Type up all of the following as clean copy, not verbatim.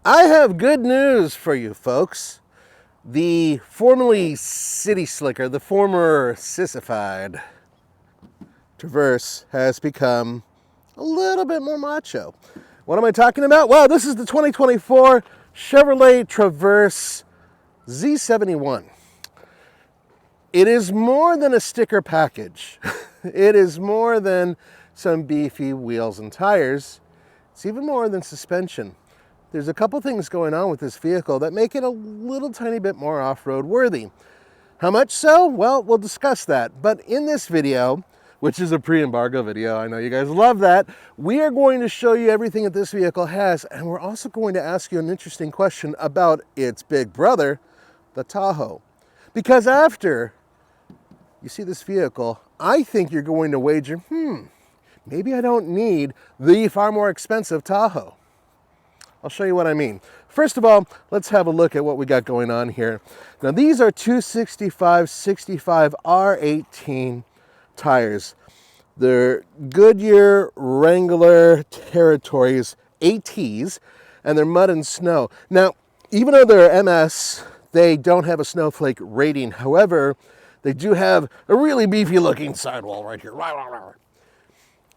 I have good news for you folks. The formerly city slicker, the former sissified Traverse has become a little bit more macho. What am I talking about? Well, this is the 2024 Chevrolet Traverse Z71. It is more than a sticker package. It is more than some beefy wheels and tires. It's even more than suspension. There's a couple things going on with this vehicle that make it a little tiny bit more off-road worthy. How much so? Well, we'll discuss that. But in this video, which is a pre-embargo video, I know you guys love that, we are going to show you everything that this vehicle has, and we're also going to ask you an interesting question about its big brother, the Tahoe. Because after you see this vehicle, I think you're going to wager, maybe I don't need the far more expensive Tahoe. I'll show you what I mean. First of all, let's have a look at what we got going on here. Now these are 265/65 R18 tires. They're Goodyear Wrangler Territories ATs, and they're mud and snow. Now, even though they're MS, they don't have a snowflake rating. However, they do have a really beefy looking sidewall right here.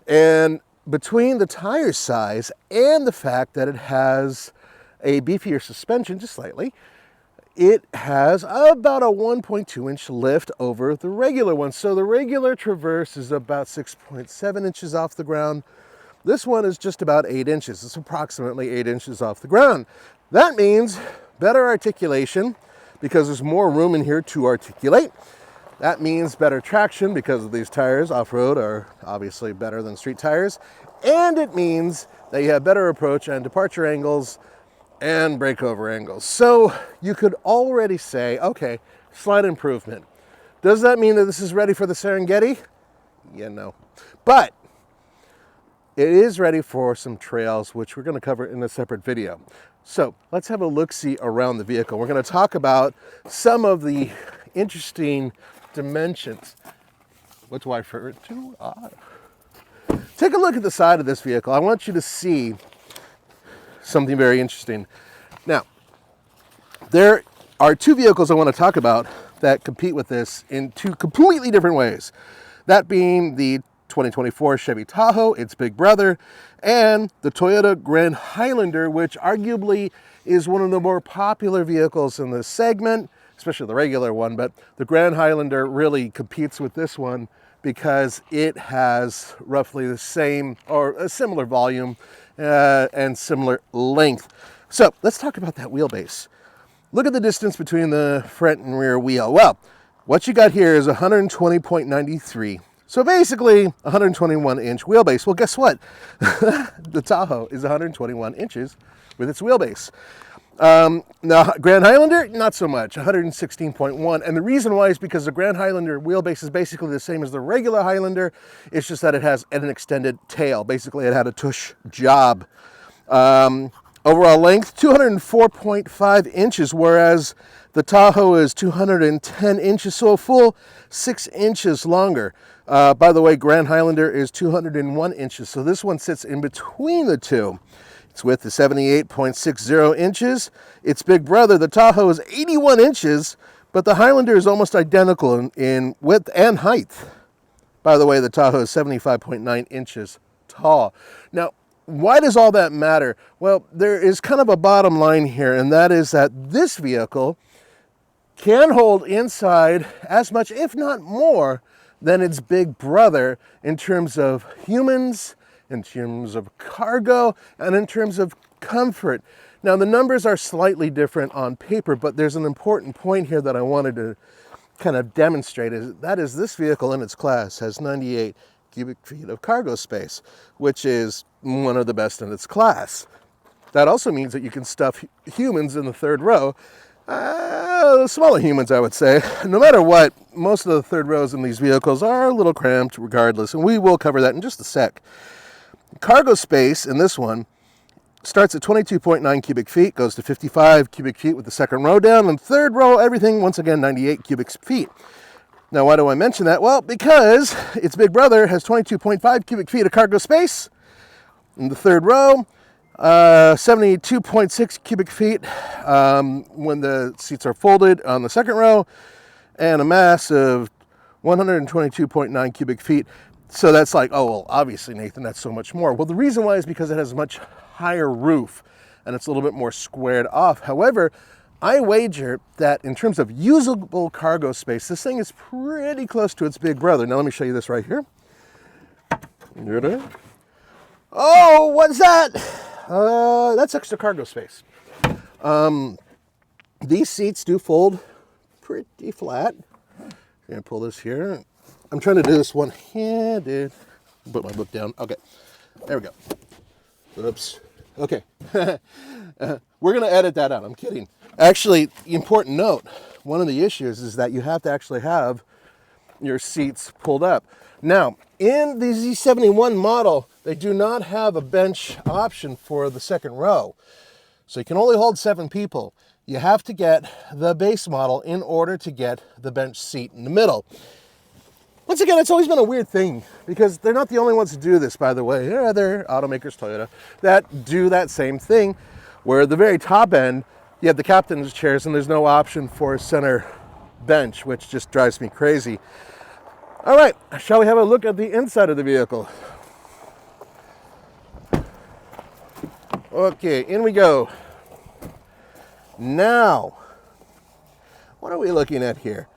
And between the tire size and the fact that it has a beefier suspension, just slightly, it has about a 1.2 inch lift over the regular one. So the regular Traverse is about 6.7 inches off the ground. This one is just about 8 inches. It's approximately 8 inches off the ground. That means better articulation because there's more room in here to articulate. That means better traction because these tires off-road are obviously better than street tires. And it means that you have better approach and departure angles and breakover angles. So you could already say, okay, slight improvement. Does that mean that this is ready for the Serengeti? Yeah, no. But it is ready for some trails, which we're going to cover in a separate video. So let's have a look-see around the vehicle. We're going to talk about some of the interesting dimensions. What do I refer to? Take a look at the side of this vehicle. I want you to see something very interesting. Now, there are two vehicles I want to talk about that compete with this in two completely different ways. That being the 2024 Chevy Tahoe, its big brother, and the Toyota Grand Highlander, which arguably is one of the more popular vehicles in this segment, especially the regular one, but the Grand Highlander really competes with this one because it has roughly the same or a similar volume and similar length. So let's talk about that wheelbase. Look at the distance between the front and rear wheel. Well, what you got here is 120.93. So basically 121 inch wheelbase. Well, guess what? The Tahoe is 121 inches with its wheelbase. Now, Grand Highlander, not so much, 116.1. And the reason why is because the Grand Highlander wheelbase is basically the same as the regular Highlander. It's just that it has an extended tail. Basically, it had a tush job. Overall length, 204.5 inches, whereas the Tahoe is 210 inches, so a full 6 inches longer. By the way, Grand Highlander is 201 inches, so this one sits in between the two. Its width is 78.60 inches. Its big brother, the Tahoe, is 81 inches, but the Highlander is almost identical in width and height. By the way, the Tahoe is 75.9 inches tall. Now, why does all that matter? Well, there is kind of a bottom line here, and that is that this vehicle can hold inside as much, if not more, than its big brother in terms of humans, in terms of cargo, and in terms of comfort. Now, the numbers are slightly different on paper, but there's an important point here that I wanted to kind of demonstrate. That is, this vehicle in its class has 98 cubic feet of cargo space, which is one of the best in its class. That also means that you can stuff humans in the third row. Smaller humans, I would say. No matter what, most of the third rows in these vehicles are a little cramped regardless, and we will cover that in just a sec. Cargo space in this one starts at 22.9 cubic feet, goes to 55 cubic feet with the second row down, and third row, everything, once again, 98 cubic feet. Now, why do I mention that? Well, because its big brother has 22.5 cubic feet of cargo space in the third row, 72.6 cubic feet when the seats are folded on the second row, and a massive 122.9 cubic feet. So that's like, oh, well, obviously, Nathan, that's so much more. Well, the reason why is because it has a much higher roof and it's a little bit more squared off. However, I wager that in terms of usable cargo space, this thing is pretty close to its big brother. Now, let me show you this right here. Oh, what's that? That's extra cargo space. These seats do fold pretty flat. I'm gonna pull this here. I'm trying to do this one-handed. Put my book down. Okay, there we go. Oops. Okay. We're gonna edit that out. I'm kidding. Actually, important note, one of the issues is that you have to actually have your seats pulled up. Now, in the Z71 model, they do not have a bench option for the second row. So you can only hold 7 people. You have to get the base model in order to get the bench seat in the middle. Once again, it's always been a weird thing because they're not the only ones to do this, by the way. There are other automakers, Toyota, that do that same thing, where at the very top end, you have the captain's chairs and there's no option for a center bench, which just drives me crazy. All right, shall we have a look at the inside of the vehicle? Okay, in we go. Now, what are we looking at here?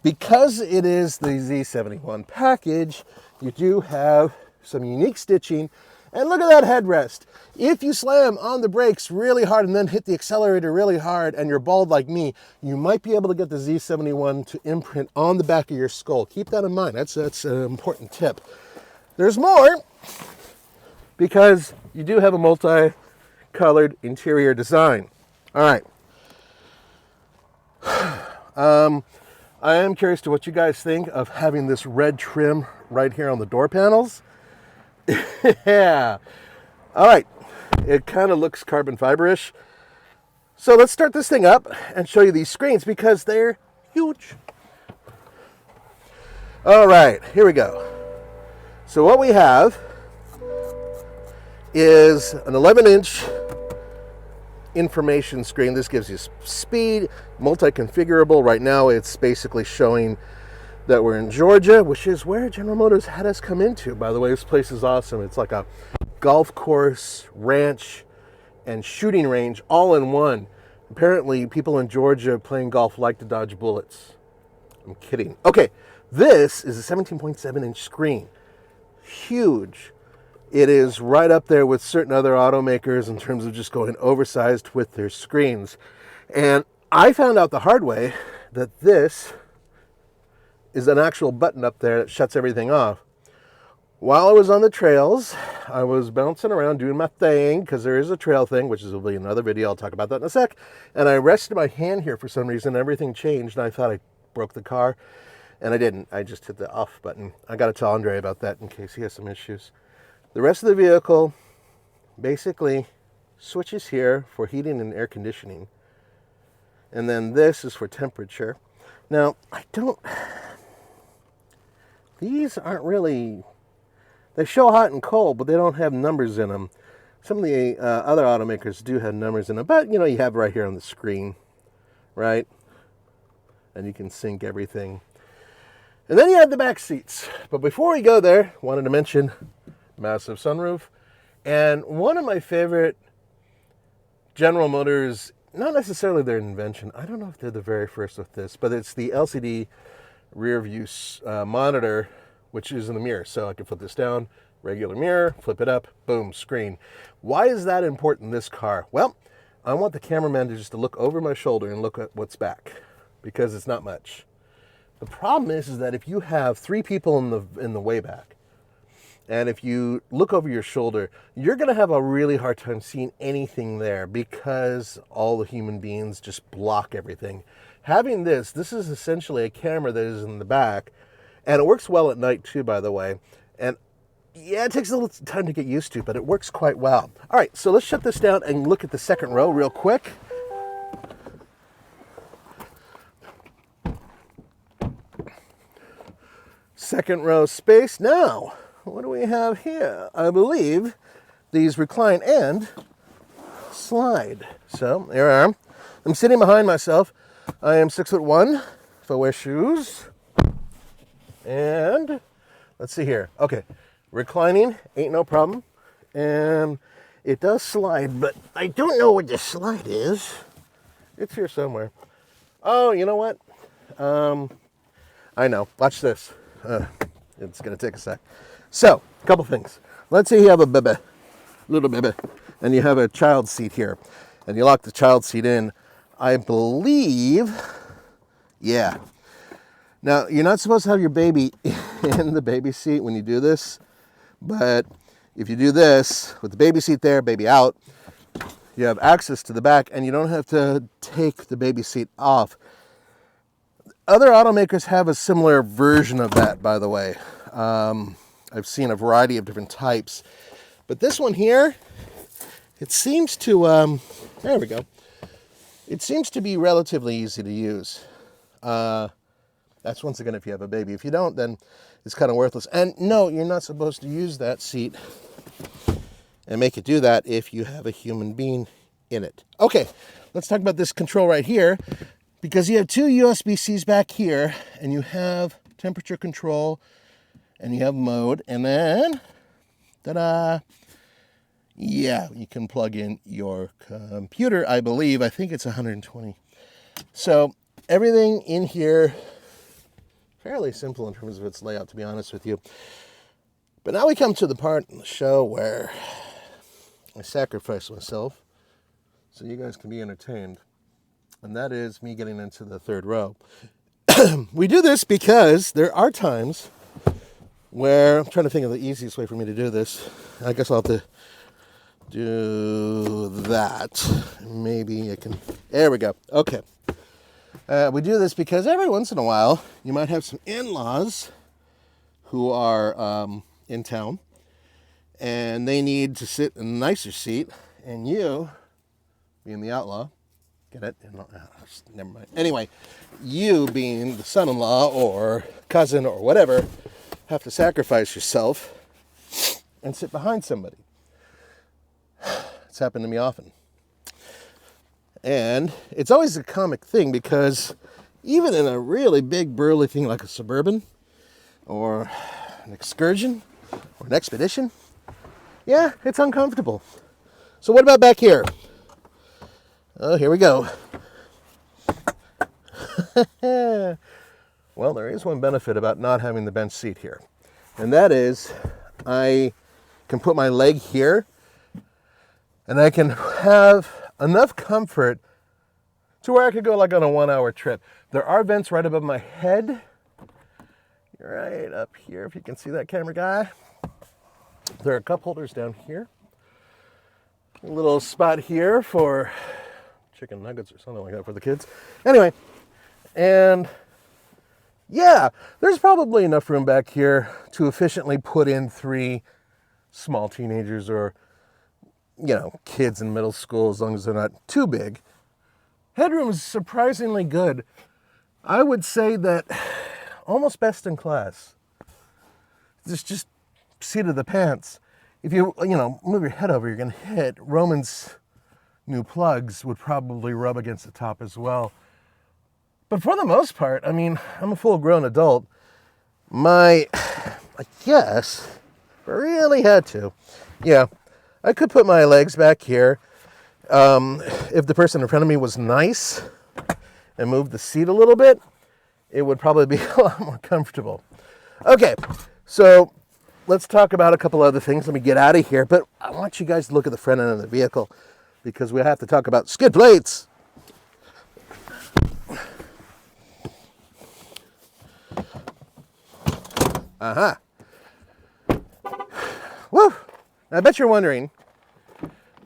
Because it is the Z71 package, you do have some unique stitching. And look at that headrest. If you slam on the brakes really hard and then hit the accelerator really hard and you're bald like me, you might be able to get the Z71 to imprint on the back of your skull. Keep that in mind. That's an important tip. There's more because you do have a multi-colored interior design. All right. I am curious to what you guys think of having this red trim right here on the door panels. Yeah. All right. It kind of looks carbon fiber-ish. So let's start this thing up and show you these screens because they're huge. All right, here we go. So what we have is an 11-inch information screen. This gives you speed, multi-configurable. Right now it's basically showing that we're in Georgia, which is where General Motors had us come into. By the way, this place is awesome. It's like a golf course, ranch, and shooting range all in one. Apparently people in Georgia playing golf like to dodge bullets. I'm kidding. Okay, this is a 17.7-inch screen. Huge. It is right up there with certain other automakers in terms of just going oversized with their screens. And I found out the hard way that this is an actual button up there that shuts everything off. While I was on the trails, I was bouncing around doing my thing, because there is a trail thing, which will be another video. I'll talk about that in a sec. And I rested my hand here for some reason. Everything changed, and I thought I broke the car. And I didn't. I just hit the off button. I got to tell Andre about that in case he has some issues. The rest of the vehicle basically switches here for heating and air conditioning. And then this is for temperature. Now, these aren't really, they show hot and cold, but they don't have numbers in them. Some of the other automakers do have numbers in them, but you have right here on the screen, right? And you can sync everything. And then you have the back seats. But before we go there, wanted to mention massive sunroof. And one of my favorite General Motors, not necessarily their invention, I don't know if they're the very first with this, but it's the LCD rear view monitor, which is in the mirror. So I can flip this down, regular mirror, flip it up, boom, screen. Why is that important in this car? Well, I want the cameraman to just look over my shoulder and look at what's back, because it's not much. The problem is that if you have 3 people in the way back, and if you look over your shoulder, you're going to have a really hard time seeing anything there because all the human beings just block everything. Having this is essentially a camera that is in the back, and it works well at night too, by the way. And yeah, it takes a little time to get used to, but it works quite well. All right, so let's shut this down and look at the second row real quick. Second row space. Now, what do we have here? I believe these recline and slide. So there I am. I'm sitting behind myself. I am 6'1" if I wear shoes. And let's see here. Okay, reclining ain't no problem. And it does slide, but I don't know where the slide is. It's here somewhere. Oh, you know what? I know. Watch this. It's going to take a sec. So, a couple things. Let's say you have a baby, little baby, and you have a child seat here, and you lock the child seat in. I believe, yeah. Now, you're not supposed to have your baby in the baby seat when you do this, but if you do this with the baby seat there, baby out, you have access to the back, and you don't have to take the baby seat off. Other automakers have a similar version of that, by the way. I've seen a variety of different types. But this one here, it seems to, there we go. It seems to be relatively easy to use. That's once again if you have a baby. If you don't, then it's kind of worthless. And no, you're not supposed to use that seat and make it do that if you have a human being in it. Okay, let's talk about this control right here. Because you have two USB-Cs back here, and you have temperature control, and you have mode, and then, ta-da, yeah, you can plug in your computer, I believe. I think it's 120. So everything in here, fairly simple in terms of its layout, to be honest with you. But now we come to the part in the show where I sacrifice myself so you guys can be entertained. And that is me getting into the third row. We do this because there are times where, I'm trying to think of the easiest way for me to do this. I guess I'll have to do that. Maybe I can, there we go. Okay. We do this because every once in a while, you might have some in-laws who are in town, and they need to sit in a nicer seat, and you, being the outlaw, get it? Never mind. Anyway, you being the son-in-law or cousin or whatever, have to sacrifice yourself and sit behind somebody. It's happened to me often. And it's always a comic thing because even in a really big burly thing like a Suburban or an excursion or an expedition, yeah, it's uncomfortable. So what about back here? Oh, here we go. Well, there is one benefit about not having the bench seat here. And that is I can put my leg here and I can have enough comfort to where I could go like on a 1-hour trip. There are vents right above my head. Right up here, if you can see that, camera guy. There are cup holders down here. A little spot here for chicken nuggets or something like that for the kids. Anyway, and yeah, there's probably enough room back here to efficiently put in 3 small teenagers or, you know, kids in middle school, as long as they're not too big. Headroom is surprisingly good. I would say that almost best in class. It's just seat of the pants. If you move your head over, you're going to hit. Roman's new plugs would probably rub against the top as well. But for the most part, I mean, I'm a full-grown adult. I guess, if I really had to, yeah, I could put my legs back here. If the person in front of me was nice and moved the seat a little bit, it would probably be a lot more comfortable. Okay, so let's talk about a couple other things. Let me get out of here, but I want you guys to look at the front end of the vehicle because we have to talk about skid plates. Uh-huh. Woo! I bet you're wondering,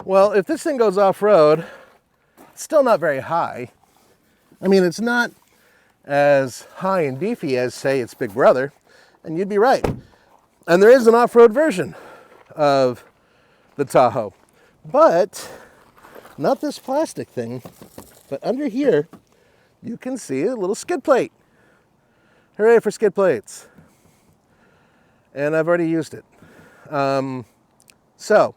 well, if this thing goes off-road, it's still not very high. I mean, it's not as high and beefy as, say, its big brother, and you'd be right. And there is an off-road version of the Tahoe, but not this plastic thing, but under here, you can see a little skid plate. Hooray for skid plates. And I've already used it. So,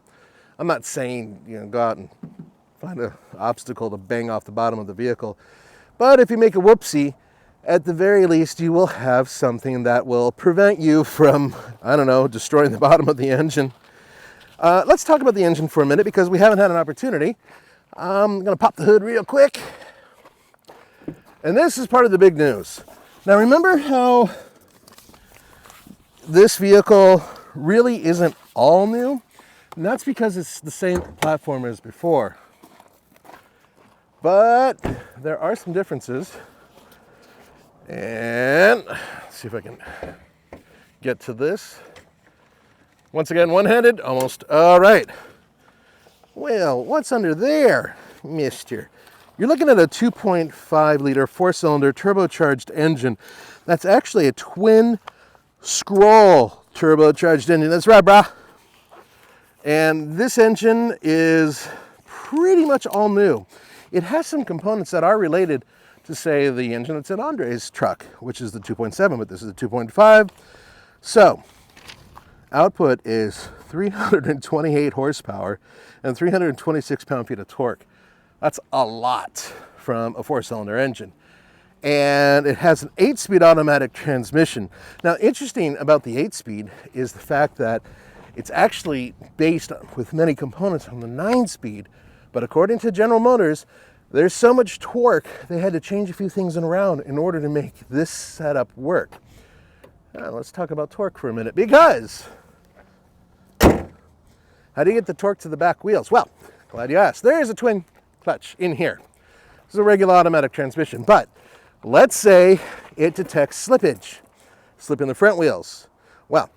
I'm not saying, go out and find an obstacle to bang off the bottom of the vehicle. But if you make a whoopsie, at the very least, you will have something that will prevent you from, destroying the bottom of the engine. Let's talk about the engine for a minute because we haven't had an opportunity. I'm going to pop the hood real quick. And this is part of the big news. Now, remember how this vehicle really isn't all new? And that's because it's the same platform as before. But there are some differences. And let's see if I can get to this. Once again, one-handed, almost. All right. Well, what's under there, mister? You're looking at a 2.5 liter four-cylinder turbocharged engine. That's actually a twin scroll turbocharged engine. That's right, brah. And this engine is pretty much all new. It has some components that are related to, say, the engine that's in Andre's truck, which is the 2.7, but this is the 2.5. So, output is 328 horsepower and 326 pound-feet of torque. That's a lot from a four-cylinder engine. And it has an 8-speed automatic transmission. Now, interesting about the 8-speed is the fact that it's actually based with many components on the 9-speed, but according to General Motors, there's so much torque, they had to change a few things around in order to make this setup work. Now, let's talk about torque for a minute, because how do you get the torque to the back wheels? Well, glad you asked. There is a twin clutch in here. This is a regular automatic transmission, but let's say it detects slippage, slip in the front wheels. Well,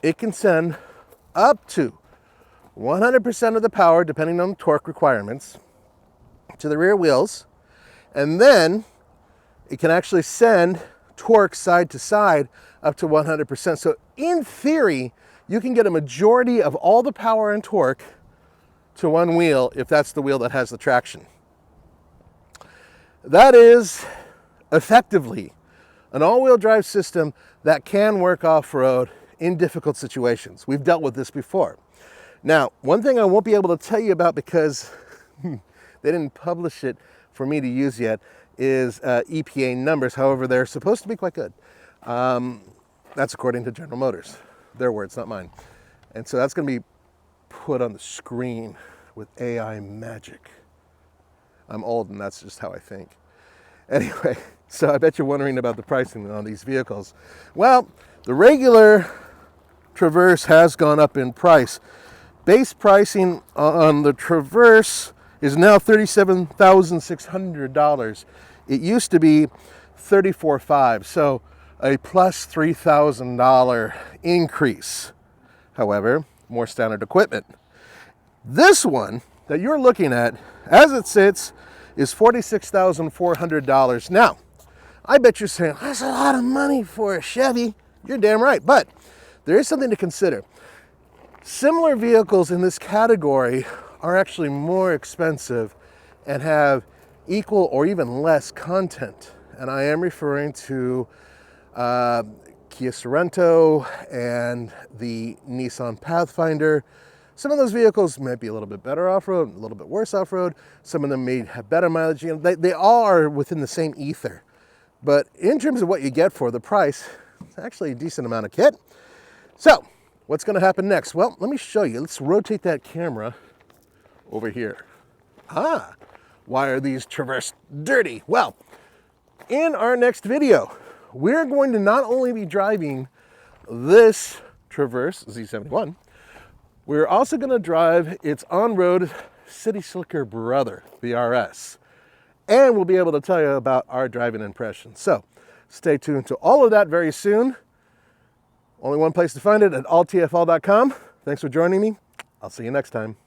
it can send up to 100% of the power, depending on the torque requirements, to the rear wheels, and then it can actually send torque side to side up to 100%. So in theory, you can get a majority of all the power and torque to one wheel if that's the wheel that has the traction. That is effectively an all-wheel drive system that can work off-road in difficult situations. We've dealt with this before. Now, one thing I won't be able to tell you about because they didn't publish it for me to use yet is EPA numbers. However, they're supposed to be quite good. That's according to General Motors. Their words, not mine. And so that's going to be put on the screen with AI magic. I'm old and that's just how I think. Anyway, so I bet you're wondering about the pricing on these vehicles. Well, the regular Traverse has gone up in price. Base pricing on the Traverse is now $37,600. It used to be $34,500, so a plus $3,000 increase. However, more standard equipment. This one that you're looking at, as it sits, is $46,400. Now, I bet you're saying, that's a lot of money for a Chevy. You're damn right, but there is something to consider. Similar vehicles in this category are actually more expensive and have equal or even less content. And I am referring to Kia Sorento and the Nissan Pathfinder. Some of those vehicles might be a little bit better off-road, a little bit worse off-road. Some of them may have better mileage. They all are within the same ether. But in terms of what you get for the price, it's actually a decent amount of kit. So, what's going to happen next? Well, let me show you. Let's rotate that camera over here. Why are these Traverse dirty? Well, in our next video, we're going to not only be driving this Traverse Z71, we're also going to drive its on-road City Slicker brother, the RS. And we'll be able to tell you about our driving impressions. So stay tuned to all of that very soon. Only one place to find it at alltfl.com. Thanks for joining me. I'll see you next time.